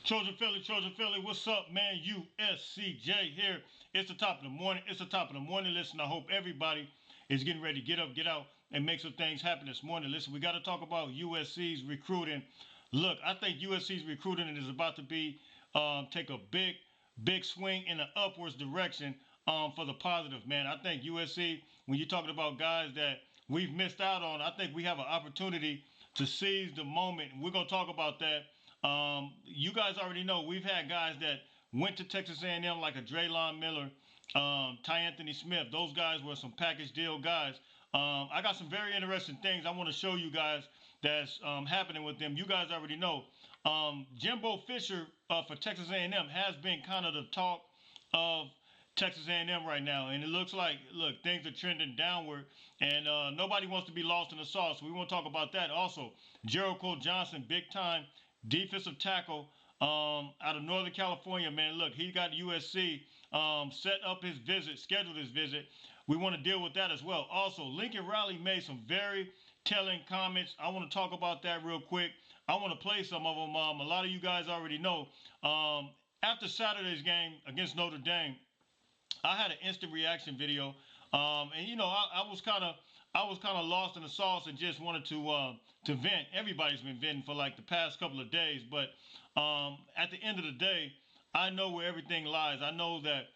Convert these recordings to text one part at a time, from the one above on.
Trojan Philly, what's up, man? USCJ here. It's the top of the morning. It's the top of the morning. Listen, I hope everybody is getting ready to get up, get out, and make some things happen this morning. Listen, we got to talk about USC's recruiting. Look, I think USC's recruiting is about to be take a big swing in the upwards direction for the positive, man. I think USC, when you're talking about guys that we've missed out on, I think we have an opportunity to seize the moment. And we're going to talk about that. You guys already know we've had guys that went to Texas A&M like a Draylon Miller, Ty Anthony Smith. Those guys were some package deal guys. I got some very interesting things I want to show you guys that's happening with them. You guys already know. Jimbo Fisher for Texas A&M has been kind of the talk of Texas A&M right now, and it looks like things are trending downward, and nobody wants to be lost in the sauce. We want to talk about that also. Jericho Johnson, big time defensive tackle out of Northern California, man. Look, he got USC set up his visit, scheduled his visit. We want to deal with that as well. Also, Lincoln Riley made some very telling comments. I want to talk about that real quick. I want to play some of them. A lot of you guys already know. After Saturday's game against Notre Dame, I had an instant reaction video, and I was kind of lost in the sauce and just wanted to vent. Everybody's been venting for like the past couple of days, but at the end of the day, I know where everything lies. I know that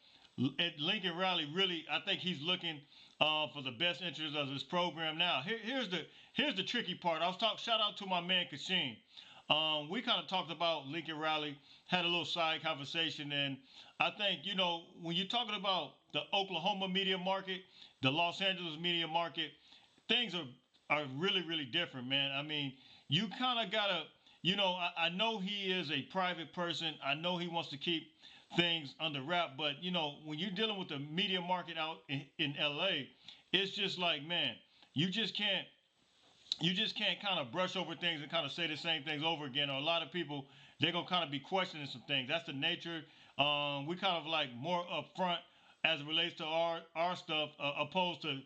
Lincoln Riley really, I think he's looking for the best interest of his program. Now, here's the tricky part. Shout out to my man Kashin. We kind of talked about Lincoln Riley, had a little side conversation, and I think when you're talking about the Oklahoma media market, the Los Angeles media market, things are really different, man. I mean, you kind of gotta, I know he is a private person. I know he wants to keep things under wrap, but when you're dealing with the media market out in LA, it's just like, man, you just can't kind of brush over things and kind of say the same things over again. Or a lot of people, they're gonna kind of be questioning some things. That's the nature. We kind of like more upfront as it relates to our stuff, opposed to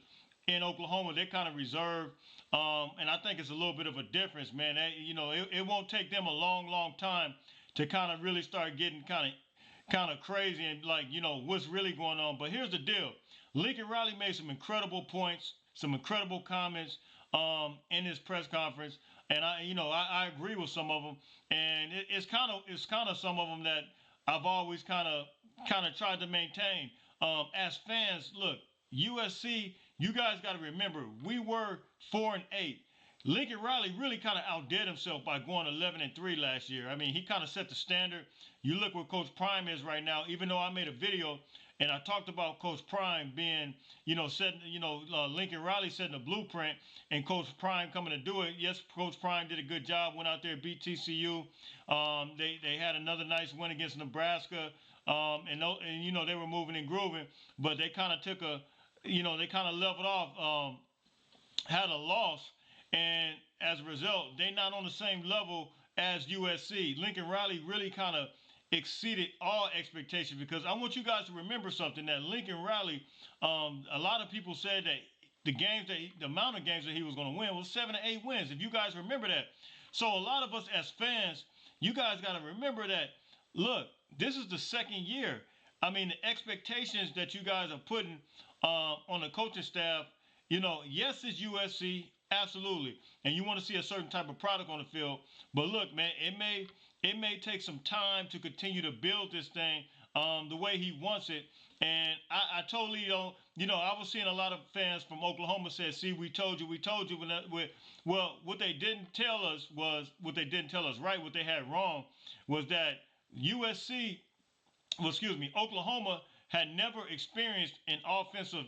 in Oklahoma, they're kind of reserved. And I think it's a little bit of a difference, man. It won't take them a long time to kind of really start getting kind of crazy and like what's really going on. But here's the deal: Lincoln Riley made some incredible points, some incredible comments in his press conference, and I agree with some of them, and it's kind of some of them that I've always kind of tried to maintain. As fans, look, USC, you guys got to remember we were 4-8. Lincoln Riley really kind of outdid himself by going 11-3 last year. I mean, he kind of set the standard. You look where Coach Prime is right now. Even though I made a video and I talked about Coach Prime being, Lincoln Riley setting the blueprint and Coach Prime coming to do it. Yes, Coach Prime did a good job. Went out there, beat TCU. They had another nice win against Nebraska. They were moving and grooving, but they kind of took they kind of leveled off, had a loss, and as a result, they not on the same level as USC. Lincoln Riley really kind of exceeded all expectations, because I want you guys to remember something, that Lincoln Riley, a lot of people said that the amount of games that he was going to win was 7 to 8 wins. If you guys remember that. So a lot of us as fans, you guys got to remember that, look, this is the second year. I mean, the expectations that you guys are putting on the coaching staff, yes, it's USC, absolutely, and you want to see a certain type of product on the field. But look, man, it may take some time to continue to build this thing the way he wants it. And I totally don't, I was seeing a lot of fans from Oklahoma say, see, we told you. Well, what they didn't tell us right, what they had wrong was that Oklahoma had never experienced an offensive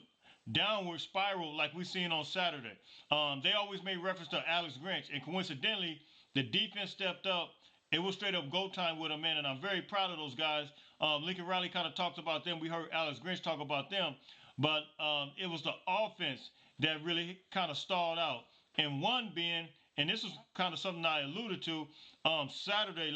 downward spiral like we seen on Saturday. They always made reference to Alex Grinch, and coincidentally, the defense stepped up. It was straight up go time with them, man, and I'm very proud of those guys. Lincoln Riley kind of talked about them. We heard Alex Grinch talk about them, but it was the offense that really kind of stalled out. And one being, and this is kind of something I alluded to, last Saturday,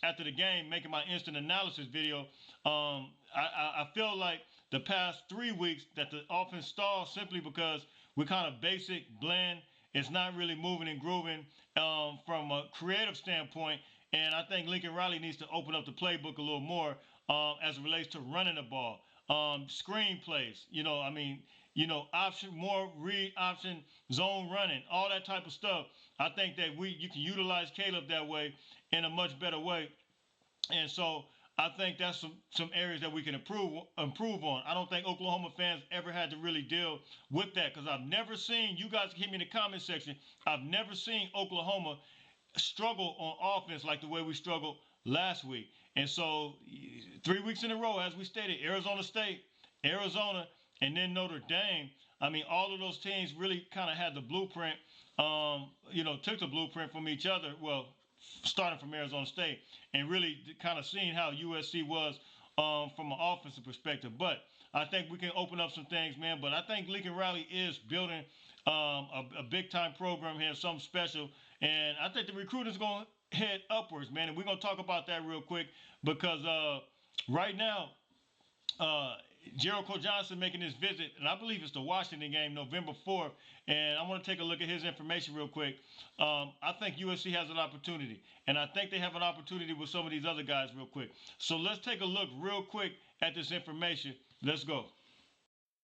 after the game, making my instant analysis video, I feel like the past 3 weeks that the offense stalled simply because we're kind of basic, blend, it's not really moving and grooving from a creative standpoint. And I think Lincoln Riley needs to open up the playbook a little more as it relates to running the ball, screenplays. Option more read option zone running, all that type of stuff. I think that you can utilize Caleb that way in a much better way. And so I think that's some areas that we can improve on. I don't think Oklahoma fans ever had to really deal with that because I've never seen, you guys hit me in the comment section, I've never seen Oklahoma struggle on offense like the way we struggled last week. And so 3 weeks in a row, as we stated, Arizona State, Arizona, and then Notre Dame. I mean, all of those teams really kind of had the blueprint, took the blueprint from each other. Well, starting from Arizona State and really kind of seeing how USC was from an offensive perspective. But I think we can open up some things, man. But I think Lincoln Riley is building a big time program here, something special. And I think the recruiting is going to head upwards, man. And we're going to talk about that real quick because right now, uh, Jericho Johnson making his visit, and I believe it's the Washington game, November 4th. And I want to take a look at his information real quick. I think USC has an opportunity, and I think they have an opportunity with some of these other guys real quick. So let's take a look real quick at this information. Let's go.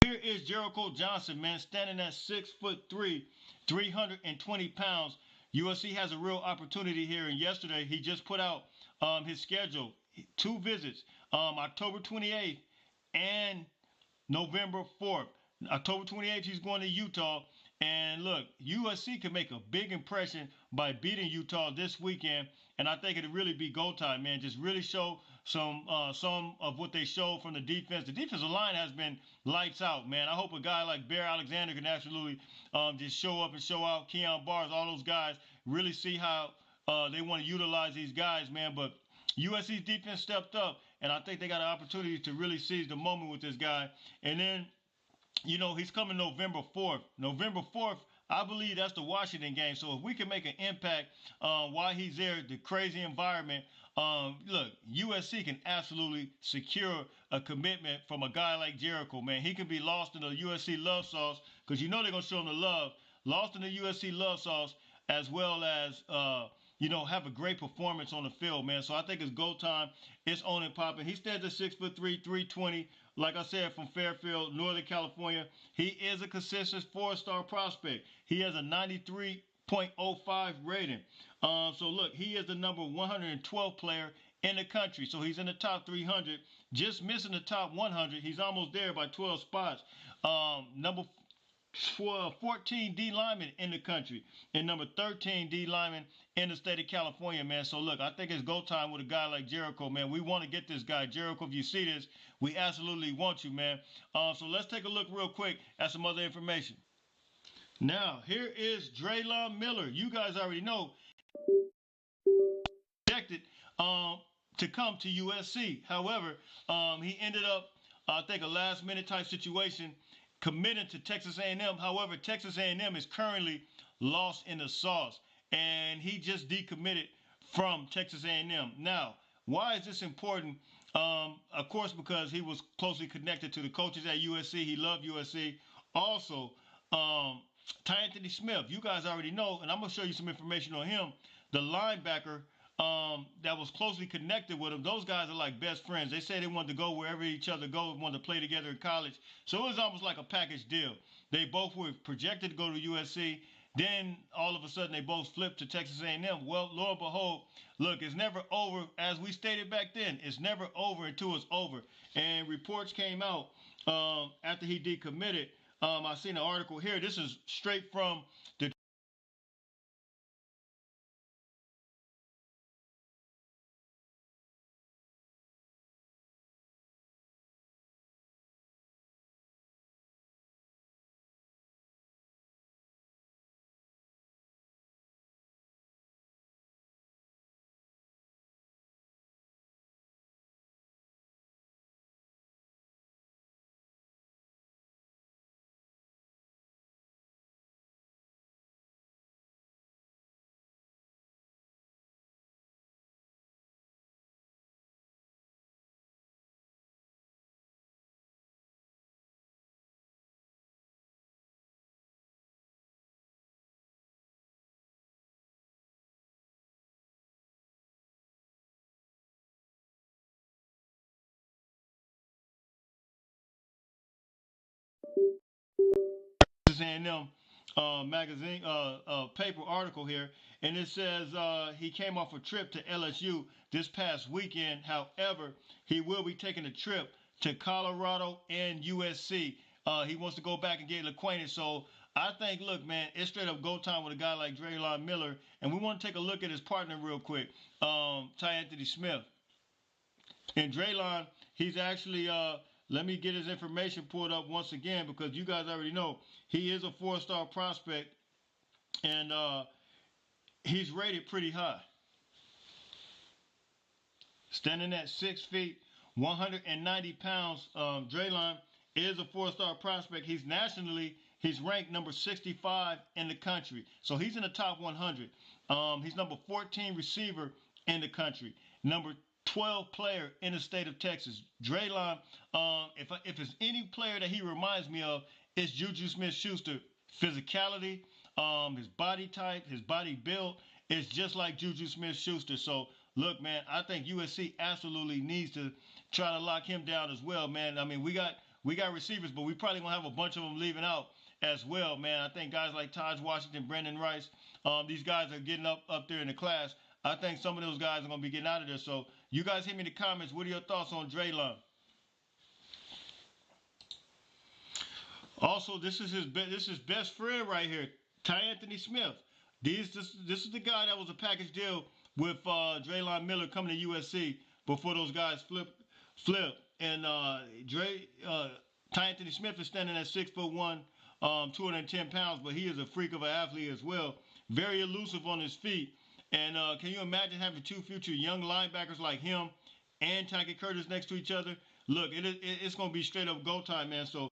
Here is Jericho Johnson, man, standing at 6'3", 320 pounds. USC has a real opportunity here, and yesterday he just put out his schedule. 2 visits, October 28th and November 4th. October 28th, he's going to Utah. And look, USC can make a big impression by beating Utah this weekend. And I think it'll really be go time, man. Just really show some of what they showed from the defense. The defensive line has been lights out, man. I hope a guy like Bear Alexander can absolutely just show up and show out. Keon Barnes, all those guys, really see how they want to utilize these guys, man. But USC's defense stepped up, and I think they got an opportunity to really seize the moment with this guy. And then, he's coming November 4th. November 4th, I believe that's the Washington game. So if we can make an impact while he's there, the crazy environment, look, USC can absolutely secure a commitment from a guy like Jericho, man. He can be lost in the USC love sauce because they're going to show him the love. Lost in the USC love sauce as well as have a great performance on the field, man. So I think it's go time. It's on and popping. He stands at 6'3", 320. Like I said, from Fairfield, Northern California. He is a consistent 4-star prospect. He has a 93.05 rating. So look, he is the number 112 player in the country. So he's in the top 300, just missing the top 100. He's almost there by 12 spots. Number 14 D lineman in the country and number 13 D lineman in the state of California, man. So look, I think it's go time with a guy like Jericho, man. We want to get this guy. Jericho, if you see this, we absolutely want you, man. So let's take a look real quick at some other information. Now, here is Draylon Miller. You guys already know projected to come to USC. However, he ended up, I think, a last-minute type situation committed to Texas A&M. However, Texas A&M is currently lost in the sauce, and he just decommitted from Texas A&M. Now, why is this important? Of course, because he was closely connected to the coaches at USC. He loved USC. Also, Ty Anthony Smith, you guys already know, and I'm going to show you some information on him. The linebacker that was closely connected with him. Those guys are like best friends. They say they wanted to go wherever each other go, wanted to play together in college. So it was almost like a package deal. They both were projected to go to USC. Then all of a sudden they both flipped to Texas A&M. Well, lo and behold, look, it's never over. As we stated back then, it's never over until it's over. And reports came out after he decommitted. I seen an article here. This is straight from the Texas A&M magazine paper article here, and it says he came off a trip to LSU this past weekend. However, he will be taking a trip to Colorado and USC. He wants to go back and get acquainted. So I think, look, man, it's straight up go time with a guy like Draylon Miller, and we want to take a look at his partner real quick, Ty Anthony Smith. And Draylon, he's actually let me get his information pulled up once again because you guys already know he is a four-star prospect and he's rated pretty high. Standing at 6 feet, 190 pounds, Draylon is a four-star prospect. He's ranked number 65 in the country. So he's in the top 100. He's number 14 receiver in the country. Number 12 player in the state of Texas. Draylon, if it's any player that he reminds me of, it's Juju Smith-Schuster. Physicality, his body type, his body build, is just like Juju Smith-Schuster. So look, man, I think USC absolutely needs to try to lock him down as well, man. I mean, we got receivers, but we probably gonna have a bunch of them leaving out as well, man. I think guys like Taj Washington, Brandon Rice, these guys are getting up there in the class. I think some of those guys are gonna be getting out of there. So you guys hit me in the comments. What are your thoughts on Draylon? Also, this is best friend right here, Ty Anthony Smith. This is the guy that was a package deal with Draylon Miller coming to USC before those guys flip. And Ty Anthony Smith is standing at 6'1", 210 pounds, but he is a freak of an athlete as well. Very elusive on his feet. And can you imagine having two future young linebackers like him and Tackett Curtis next to each other? Look, it's going to be straight up go time, man. So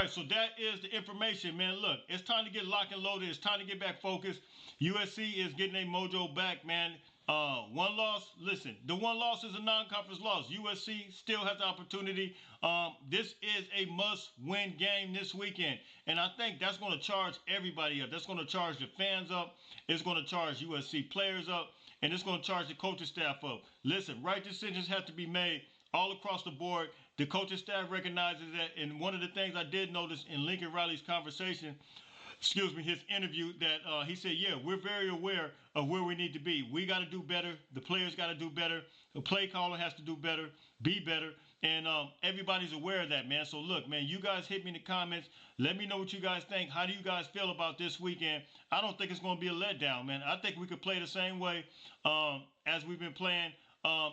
right, so that is the information, man. Look, it's time to get locked and loaded. It's time to get back focused. USC is getting their mojo back, man. One loss. Listen, the one loss is a non-conference loss. USC still has the opportunity. This is a must-win game this weekend, and I think that's going to charge everybody up. That's going to charge the fans up. It's going to charge USC players up, and it's going to charge the coaching staff up. Listen, right decisions have to be made all across the board. The coaching staff recognizes that, and one of the things I did notice in Lincoln Riley's conversation, his interview, that he said, yeah, we're very aware of where we need to be. We got to do better. The players got to do better. The play caller has to do better, be better, and everybody's aware of that, man. So look, man, you guys hit me in the comments. Let me know what you guys think. How do you guys feel about this weekend? I don't think it's going to be a letdown, man. I think we could play the same way as we've been playing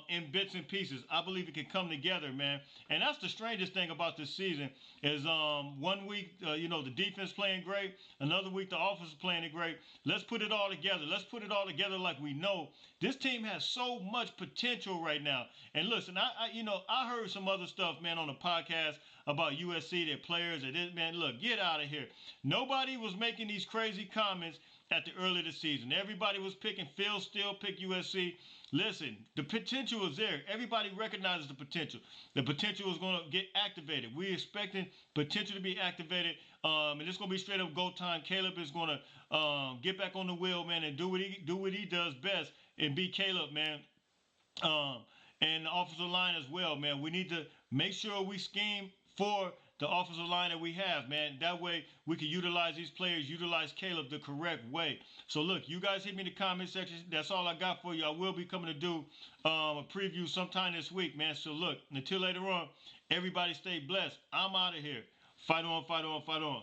in bits and pieces. I believe it can come together, man. And that's the strangest thing about this season is 1 week, the defense playing great. Another week, the offense is playing it great. Let's put it all together. Let's put it all together like we know. This team has so much potential right now. And listen, I heard some other stuff, man, on the podcast about USC, their players. And this, man, look, get out of here. Nobody was making these crazy comments at the early of the season. Everybody was picking. Phil still picked USC. Listen, the potential is there. Everybody recognizes the potential. The potential is going to get activated. We're expecting potential to be activated, and it's going to be straight up go time. Caleb is going to get back on the wheel, man, and do what he does best, and be Caleb, man. And the offensive line as well, man. We need to make sure we scheme for the offensive line that we have, man. That way we can utilize these players, utilize Caleb the correct way. So look, you guys hit me in the comment section. That's all I got for you. I will be coming to do a preview sometime this week, man. So look, until later on, everybody stay blessed. I'm out of here. Fight on, fight on, fight on.